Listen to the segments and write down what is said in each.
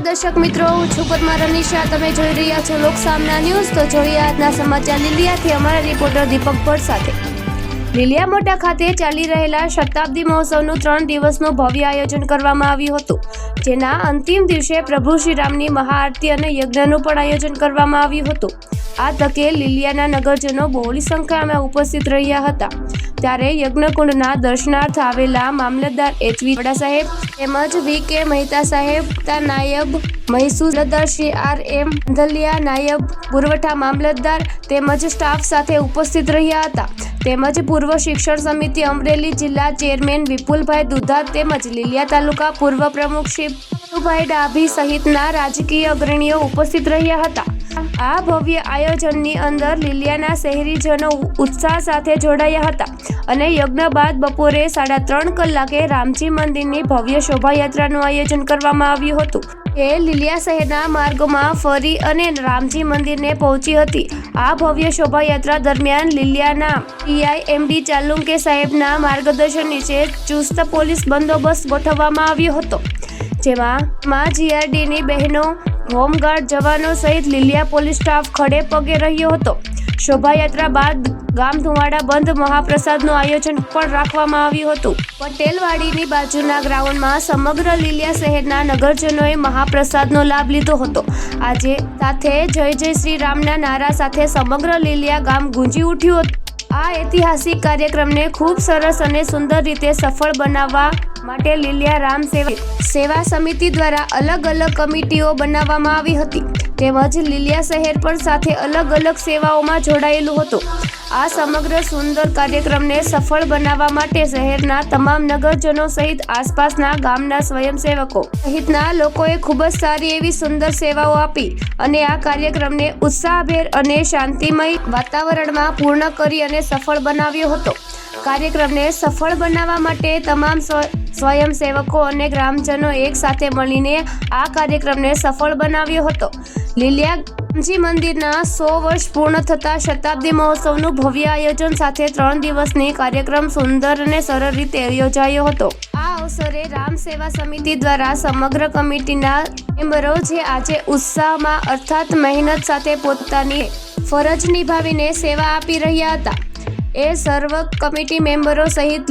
દર્શક મિત્રો, હું છું પદ્મા રનિશા. તમે જોઈ રહ્યા છો લોકસામના ન્યૂઝ. તો જોઈએ આજના સમાચાર લીલિયાથી અમારા રિપોર્ટર દીપક ભટ્ટ સાથે. લીલિયા મોટા ખાતે ચાલી રહેલા શતાબ્દી મહોત્સવનું 3 દિવસનું ભવ્ય આયોજન કરવામાં આવ્યું હતું, જેના અંતિમ દિવસે પ્રભુ શ્રીરામની મહાઆરતી અને યજ્ઞનું પણ આયોજન કરવામાં આવ્યું હતું. આ તકે લીલિયાના નગરજનો બહોળી સંખ્યામાં ઉપસ્થિત રહ્યા હતા. ત્યારે યજ્ઞકુંડના દર્શનાર્થ આવેલા મામલતદાર એચવી વડા સાહેબ તેમજ વી.કે. મહેતા સાહેબ, નાયબ મહેસૂલદાર શ્રી આર.એમ. અંધલિયા, નાયબ પુરવઠા મામલતદાર તેમજ સ્ટાફ સાથે ઉપસ્થિત રહ્યા હતા. તેમજ પૂર્વ શિક્ષણ સમિતિ અમરેલી જિલ્લા ચેરમેન વિપુલભાઈ દુધા તેમજ લીલિયા તાલુકા પૂર્વ પ્રમુખ શ્રી ભાઈ ડાભી સહિતના રાજકીય અગ્રણીઓ ઉપસ્થિત રહ્યા હતા. આ ભવ્ય આયોજનની અંદર લીલિયાના શહેરીજનો ઉત્સાહ સાથે જોડાયા હતા અને યજ્ઞ બાદ બપોરે 3:30 કલાકે રામજી મંદિરની ભવ્ય શોભાયાત્રાનું આયોજન કરવામાં આવ્યું હતું. એ લીલિયા શહેરના માર્ગોમાં ફરી અને રામજી મંદિરને પહોંચી હતી. આ ભવ્ય શોભાયાત્રા દરમિયાન લીલિયાના પીઆઈ એમડી ચાલુંકે સાહેબના માર્ગદર્શન નીચે ચુસ્ત પોલીસ બંદોબસ્ત ગોઠવવામાં આવ્યો હતો, જેમાં જીઆરડીની બહેનો, હોમગાર્ડ જવાનો સહિત લીલિયા પોલીસ સ્ટાફ ખડે પગે રહ્યો હતો. શોભાયાત્રા બાદ ગામ ધુવાડા બંધ મહાપ્રસાદનું આયોજન પણ રાખવામાં આવ્યું હતું. પટેલવાડીની બાજુના ગ્રાઉન્ડમાં સમગ્ર લીલિયા શહેરના નગરજનોએ મહાપ્રસાદનો લાભ લીધો હતો. આજે સાથે જય જય શ્રી રામના નારા સાથે સમગ્ર લીલિયા ગામ ગુંજી ઉઠ્યું હતું. આ ઐતિહાસિક કાર્યક્રમને ખૂબ સરસ અને સુંદર રીતે સફળ બનાવવા માટે લીલિયા રામ સેવા સમિતિ દ્વારા અલગ અલગ કમિટીઓ બનાવવામાં આવી હતી. તેમજ લીલિયા શહેર પણ સાથે અલગ અલગ સેવાઓમાં જોડાયેલું હતું. આ સમગ્ર સુંદર કાર્યક્રમને સફળ બનાવવા માટે શહેરના તમામ નગરજનો સહિત આસપાસના ગામના સ્વયંસેવકો સહિતના લોકોએ ખૂબ જ સારી એવી સુંદર સેવાઓ આપી અને આ કાર્યક્રમને ઉત્સાહભેર અને શાંતિમય વાતાવરણમાં પૂર્ણ કરી અને સફળ બનાવ્યો હતો. કાર્યક્રમને સફળ બનાવવા માટે તમામ સ્વયંસેવકો અને ગ્રામજનો એક સાથે મળીને આ કાર્યક્રમને સફળ બનાવ્યો હતો. લીલિયા રામજી મંદિરના 100 વર્ષ પૂર્ણ થતા શતાબ્દી મહોત્સવનું ભવ્ય આયોજન સાથે 3 દિવસની કાર્યક્રમ સુંદર અને સરળ રીતે યોજાયો હતો. આ અવસરે રામ સેવા સમિતિ દ્વારા સમગ્ર કમિટીના મેમ્બરો જે આજે ઉત્સાહમાં અર્થાત મહેનત સાથે પોતાની ફરજ નિભાવીને સેવા આપી રહ્યા હતા, એ સર્વ કમિટી મેમ્બરો સહિત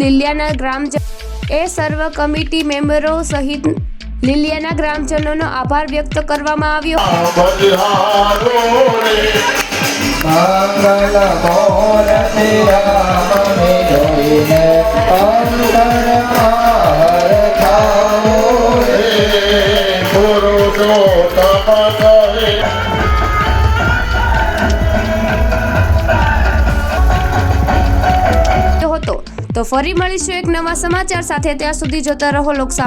લીલિયાના ગ્રામજનોનો આભાર વ્યક્ત કરવામાં આવ્યો. તો ફરી મળીશું એક નવા સમાચાર સાથે. ત્યાં સુધી જોતા રહો લોકસામના.